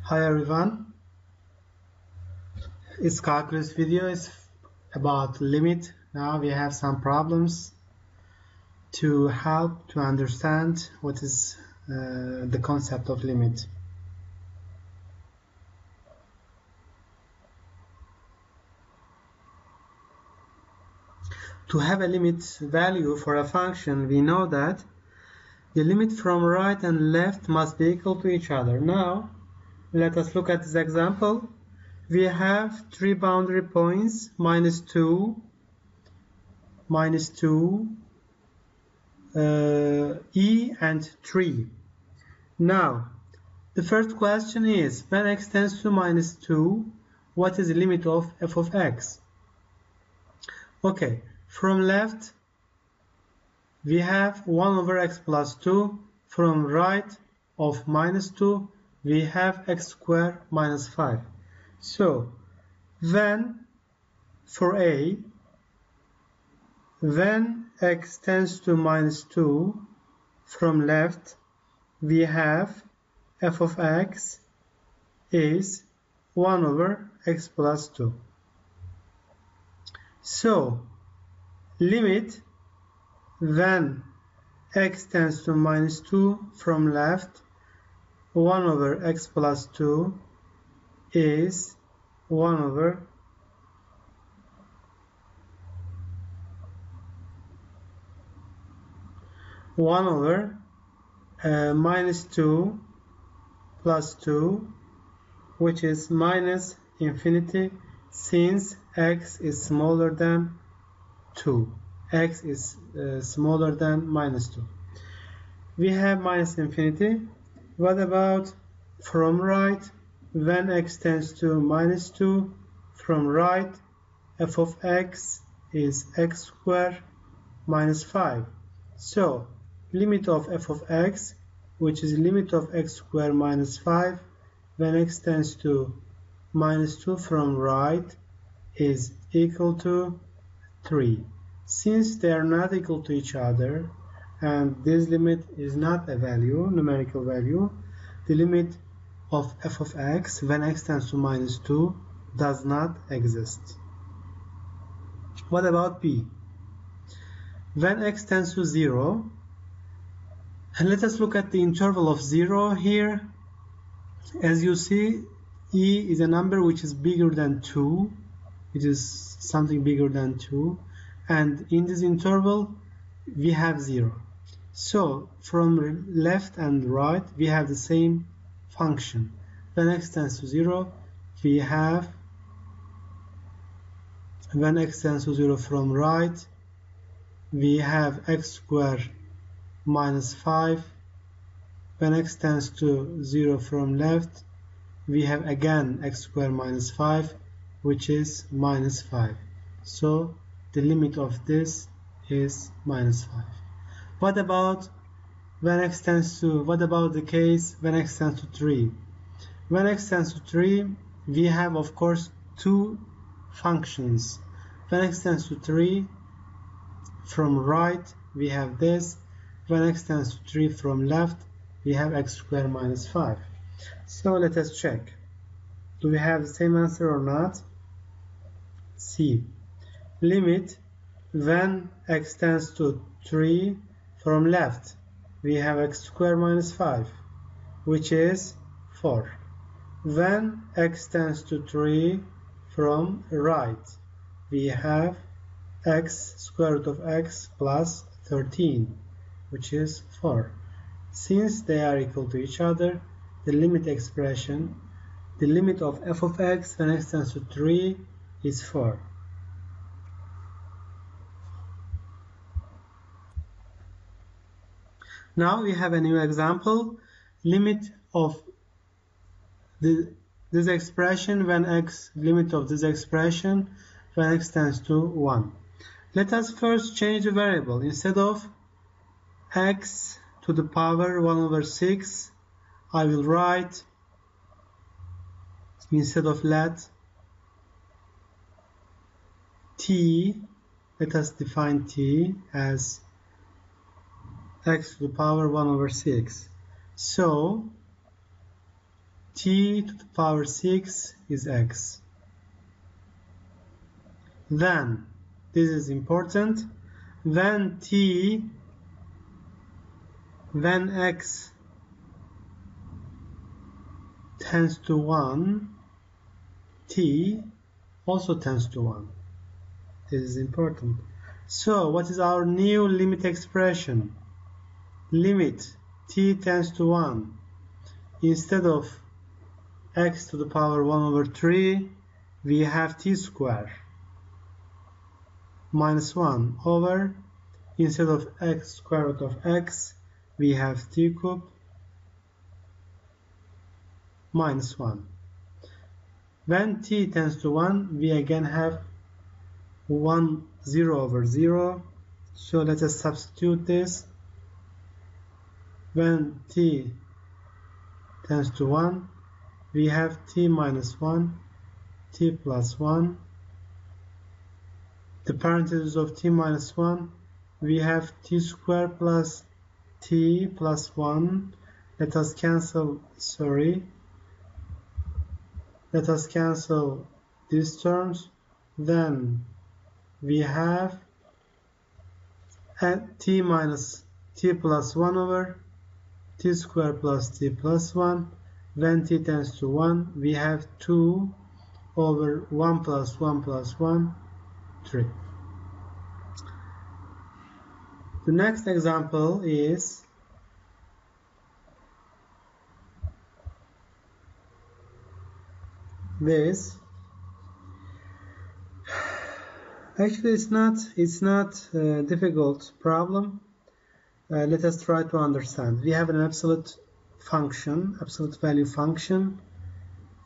Hi everyone, this calculus video is about limit. Now we have some problems to help to understand what is the concept of limit. To have a limit value for a function, we know that the limit from right and left must be equal to each other. Now let us look at this example. We have three boundary points, minus 2, e and 3. Now, the first question is, when x tends to minus 2, what is the limit of f of x? Okay, from left, we have 1 over x plus 2. From right of minus 2, we have x squared minus 5. So, when, for a, when x tends to minus 2, from left, we have f of x is 1 over x plus 2. So, limit when x tends to minus 2 from left, 1 over x plus 2 is 1 over minus 2 plus 2, which is minus infinity, since x is smaller than 2. X is smaller than minus 2. We have minus infinity. What about from right? When x tends to minus 2, from right, f of x is x squared minus 5. So, limit of f of x, which is limit of x squared minus 5, when x tends to minus 2 from right, is equal to 3. Since they are not equal to each other, and this limit is not a value, numerical value, the limit of f of x when x tends to minus 2 does not exist. What about b? When x tends to 0, and let us look at the interval of 0 here. As you see, e is a number which is bigger than 2. It is something bigger than 2. And in this interval, we have 0. So, from left and right, we have the same function. When x tends to 0, we have, when x tends to 0 from right, we have x squared minus 5. When x tends to 0 from left, we have again x squared minus 5, which is minus 5. So, the limit of this is minus 5. What about when x tends to, what about the case when x tends to 3? When x tends to 3, we have, of course, two functions. When x tends to 3, from right, we have this. When x tends to 3 from left, we have x squared minus 5. So let us check. Do we have the same answer or not? C. Limit when x tends to 3 from left, we have x squared minus 5, which is 4. When x tends to 3 from right, we have x square root of x plus 13, which is 4. Since they are equal to each other, the limit expression, the limit of f of x when x tends to 3 is 4. Now we have a new example. Limit of this expression when x, limit of this expression when x tends to 1. Let us first change the variable. Instead of x to the power 1 over 6, I will write, instead of let t, let us define t as x to the power 1 over 6. So, t to the power 6 is x. Then, this is important, when x tends to 1, t also tends to 1. This is important. So, what is our new limit expression? Limit t tends to 1. Instead of x to the power 1 over 3, we have t squared minus 1 over, instead of x square root of x, we have t cubed minus 1. When t tends to 1, we again have 1, 0 over 0. So let us substitute this. When t tends to 1, we have t minus 1, t plus 1. The parentheses of t minus 1, we have t squared plus t plus 1. Let us cancel these terms. Then we have t minus t plus 1 over t squared plus t plus 1. When t tends to 1, we have 2 over 1 plus 1 plus 1, 3. The next example is this. Actually, it's not a difficult problem. Let us try to understand. We have an absolute value function.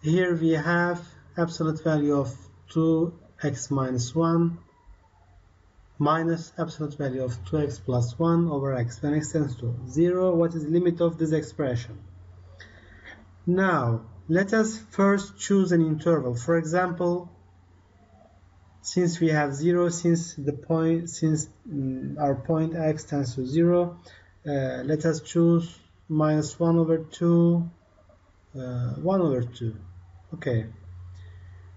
Here we have absolute value of 2x minus 1 minus absolute value of 2x plus 1 over x. When x tends to 0, what is the limit of this expression? Now, let us first choose an interval. For example, since we have 0, since our point x tends to 0, let us choose minus 1 over 2, 1 over 2. Okay.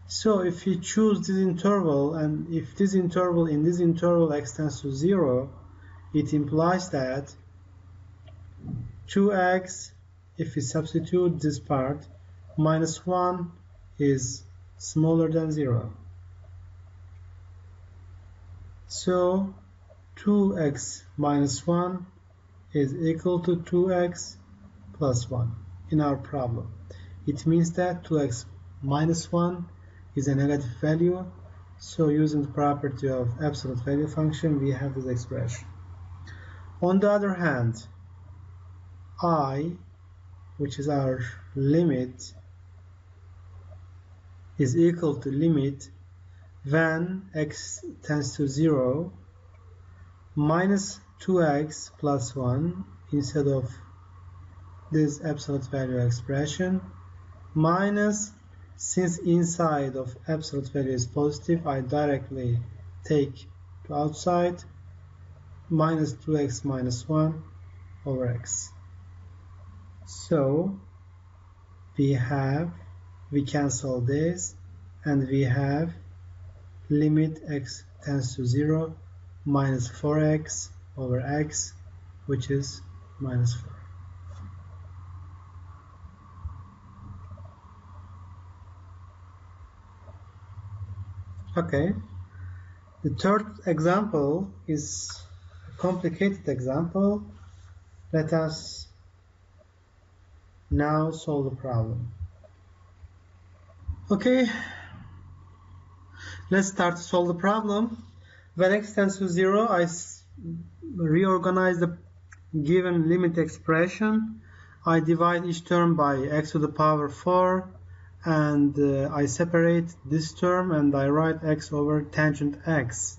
So if we choose this interval, and if in this interval x tends to 0, it implies that 2x, if we substitute this part, minus 1 is smaller than 0. So 2x minus 1 is equal to 2x plus 1 in our problem. It means that 2x minus 1 is a negative value. So using the property of absolute value function, we have this expression. On the other hand, I, which is our limit, is equal to limit when x tends to 0 minus 2x plus 1 instead of this absolute value expression, minus, since inside of absolute value is positive, I directly take to outside, minus 2x minus 1 over x. So we cancel this, and we have limit x tends to 0 minus 4x over x, which is minus 4. Okay, the third example is a complicated example. Let us now solve the problem. Okay, let's start to solve the problem. When x tends to 0, I reorganize the given limit expression. I divide each term by x to the power 4, and I separate this term and I write x over tangent x.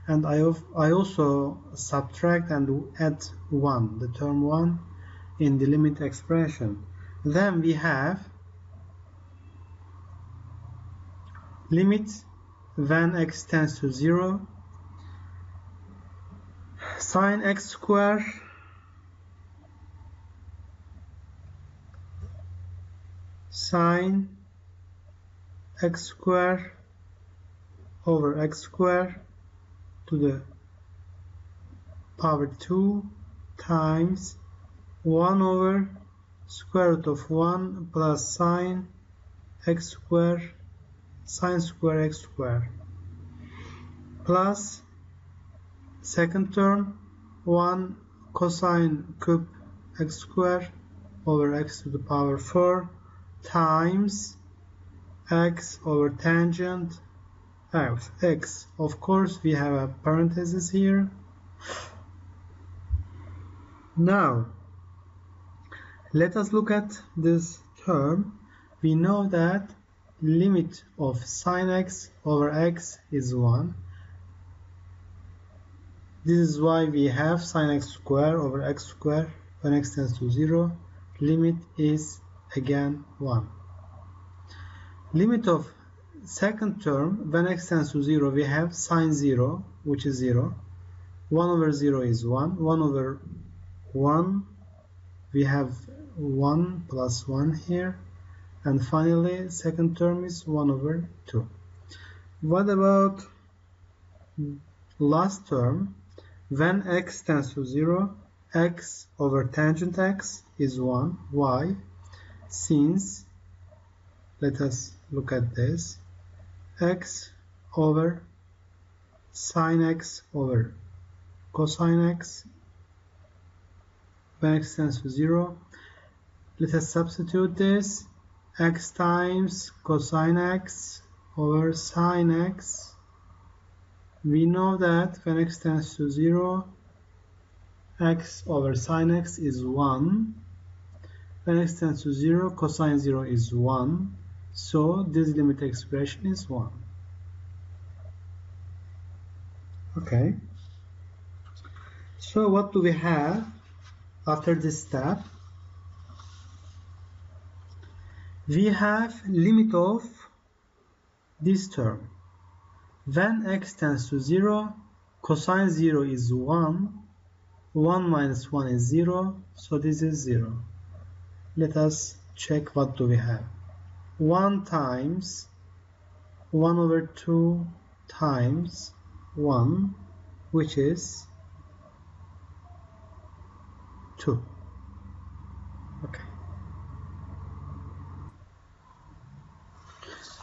And I also subtract and add 1, the term 1, in the limit expression. Then we have limit when x tends to 0 sine x squared sine x square over x square to the power 2 times 1 over square root of 1 plus sine x square sine square x square plus second term 1 cosine cube x square over x to the power 4 times x over tangent of x. Of course, we have a parenthesis here. Now, let us look at this term. We know that limit of sine x over x is 1. This is why we have sine x square over x square when x tends to 0. Limit is again 1. Limit of second term when x tends to 0, we have sine 0, which is 0. 1 over 0 is 1. 1 over 1, we have 1 plus 1 here. And finally, second term is 1 over 2. What about last term? When x tends to 0, x over tangent x is 1. Why? Since, let us look at this, x over sine x over cosine x, when x tends to 0, let us substitute this, x times cosine x over sine x. We know that when x tends to 0, x over sine x is 1. When x tends to 0, cosine 0 is 1. So this limit expression is 1. Okay. So what do we have after this step? We have limit of this term. When x tends to 0, cosine 0 is 1. 1 minus 1 is 0. So this is 0. Let us check what do we have. 1 times 1 over 2 times 1, which is 2. Okay.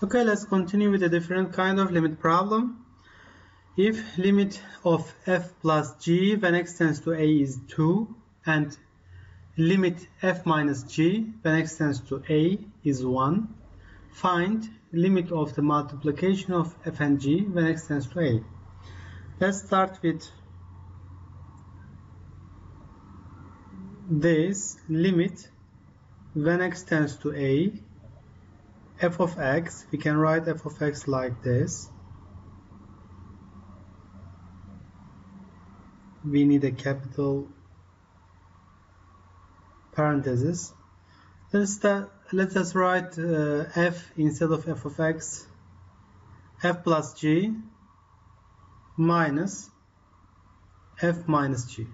Okay, let's continue with a different kind of limit problem. If limit of f plus g when x tends to a is 2 and limit f minus g when x tends to a is 1, find limit of the multiplication of f and g when x tends to a. Let's start with this limit when x tends to a, f of x. We can write f of x like this. We need a capital parenthesis. Let us write f instead of f of x, f plus g minus f minus g.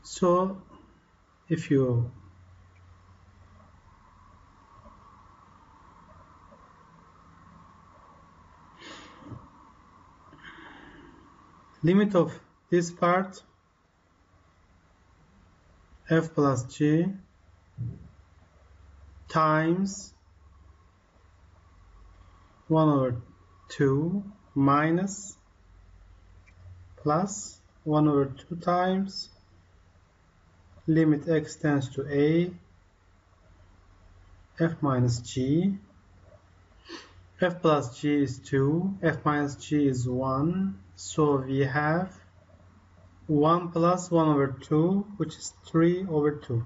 So if you limit of this part, f plus g times 1 over 2 minus plus 1 over 2 times limit x tends to a, f minus g. F plus g is 2, f minus g is 1, so we have 1 plus 1 over 2, which is 3 over 2.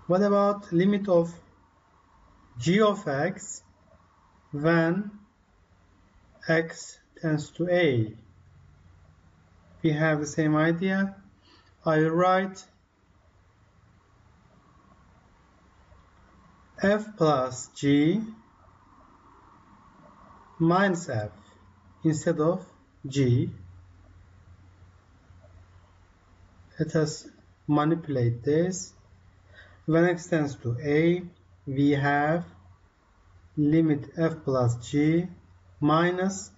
What about limit of g of x when x tends to a? We have the same idea. I will write f plus g minus f instead of g. Let us manipulate this. When x tends to a, we have limit f plus g minus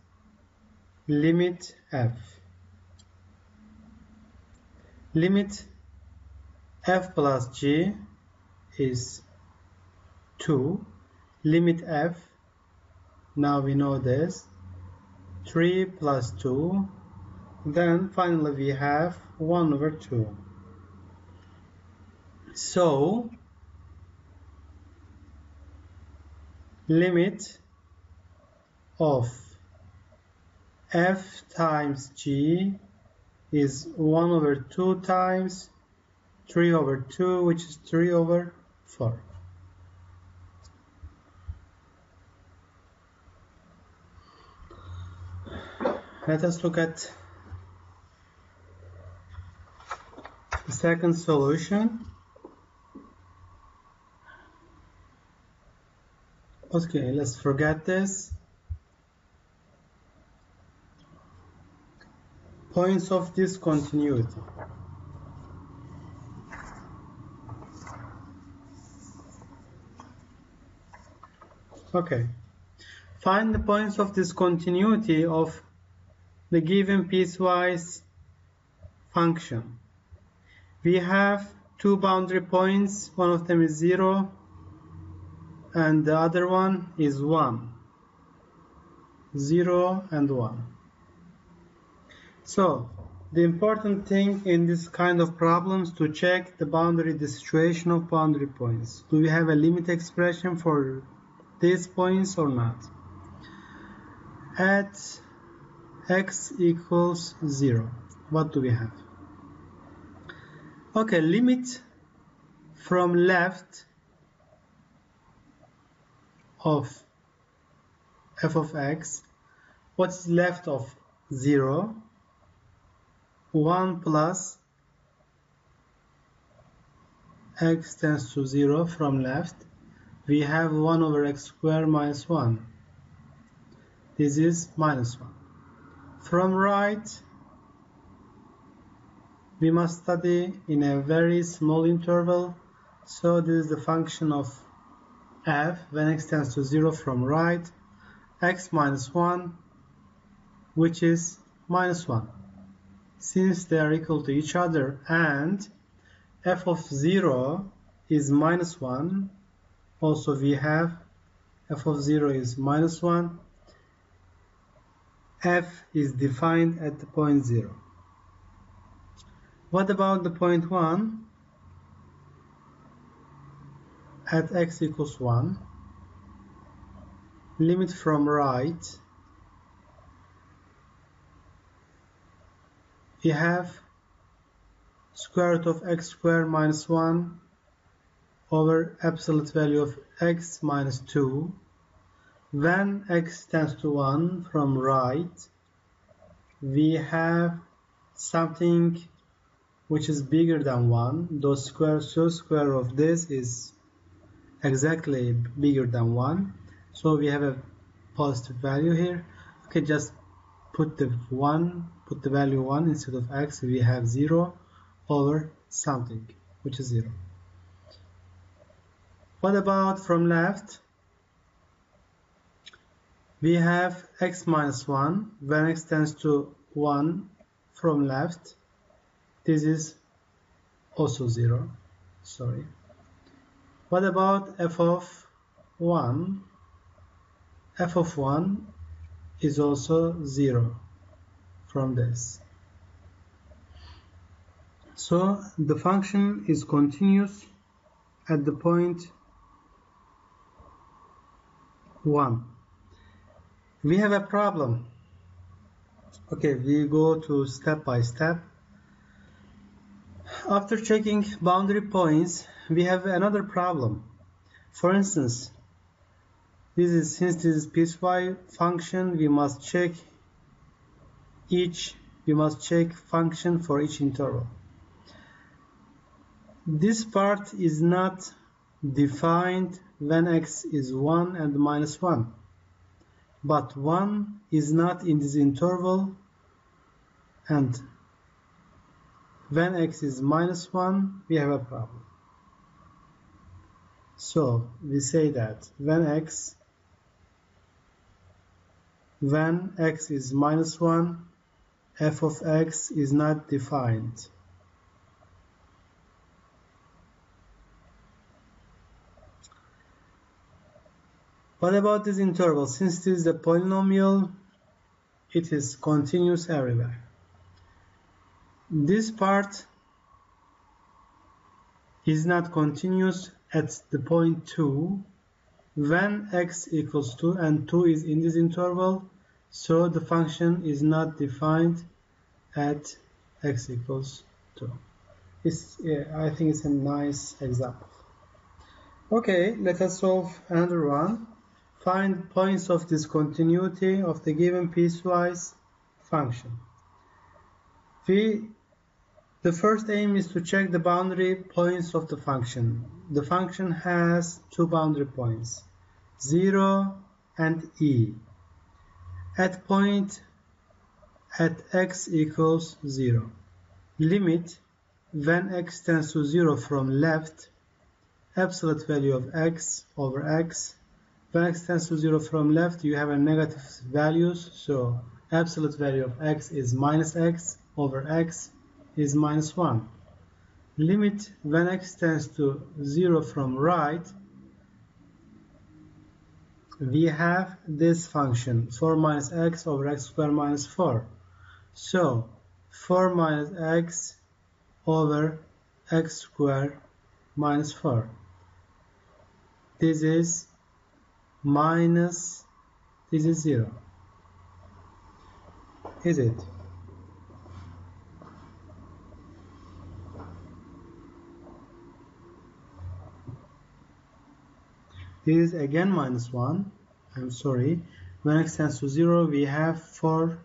limit f. Limit f plus g is 2. Limit f, now we know this, 3 plus 2. Then finally we have 1 over 2. So limit of f times g is 1 over 2 times 3 over 2, which is 3 over 4. Let us look at the second solution. Okay, let's forget this. Points of discontinuity. Okay, find the points of discontinuity of the given piecewise function. We have two boundary points, one of them is 0 and the other one is 1. 0 and 1. So the important thing in this kind of problems to check the situation of boundary points. Do we have a limit expression for these points or not? At x equals 0, what do we have? Okay, limit from left of f of x. What's left of 0? 1 plus x tends to 0 from left. We have 1 over x squared minus 1. This is minus 1. From right, we must study in a very small interval. So this is the function of f when x tends to 0 from right. X minus 1, which is minus 1. Since they are equal to each other and f of 0 is minus 1, also we have f of 0 is minus 1. F is defined at the point 0. What about the point 1? At x equals 1, limit from right, we have square root of x squared minus 1 over absolute value of x minus 2. When x tends to 1 from right, we have something which is bigger than 1. So square of this is exactly bigger than 1. So we have a positive value here. Okay, just put the value 1 instead of x. We have 0 over something, which is 0. What about from left? We have x minus 1 when x tends to 1 from left. This is also 0. Sorry. What about f of 1? F of 1 is also 0 from this. So the function is continuous at the point 1. We have a problem. Okay, we go to step by step. After checking boundary points, we have another problem. For instance, since this is piecewise function, we must check function for each interval. This part is not defined when x is 1 and minus 1. But 1 is not in this interval, and When x is minus 1, we have a problem. So we say that when x is minus 1, f of x is not defined. What about this interval? Since it is a polynomial, it is continuous everywhere. This part is not continuous at the point 2 when x equals 2 and 2 is in this interval, so the function is not defined at x equals 2. I think it's a nice example. Okay, let us solve another one. Find points of discontinuity of the given piecewise function. The first aim is to check the boundary points of the function. The function has two boundary points, 0 and e. At x equals 0. Limit when x tends to 0 from left, absolute value of x over x. When x tends to 0 from left, you have a negative values, so absolute value of x is minus x over x is minus 1. Limit when x tends to 0 from right, we have this function 4 minus x over x squared minus 4. So 4 minus x over x squared minus 4. This is minus, this is 0. Is it? This is again minus 1. I'm sorry. When x tends to 0, we have 4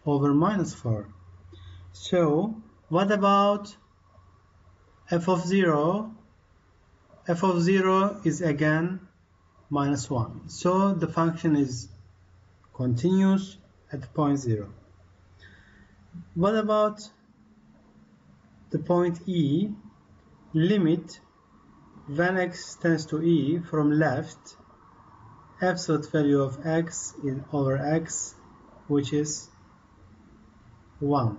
over minus 4. So, what about f of 0? F of 0 is again minus 1. So, the function is continuous at point 0. What about the point e? Limit when x tends to e from left, absolute value of x over x, which is 1.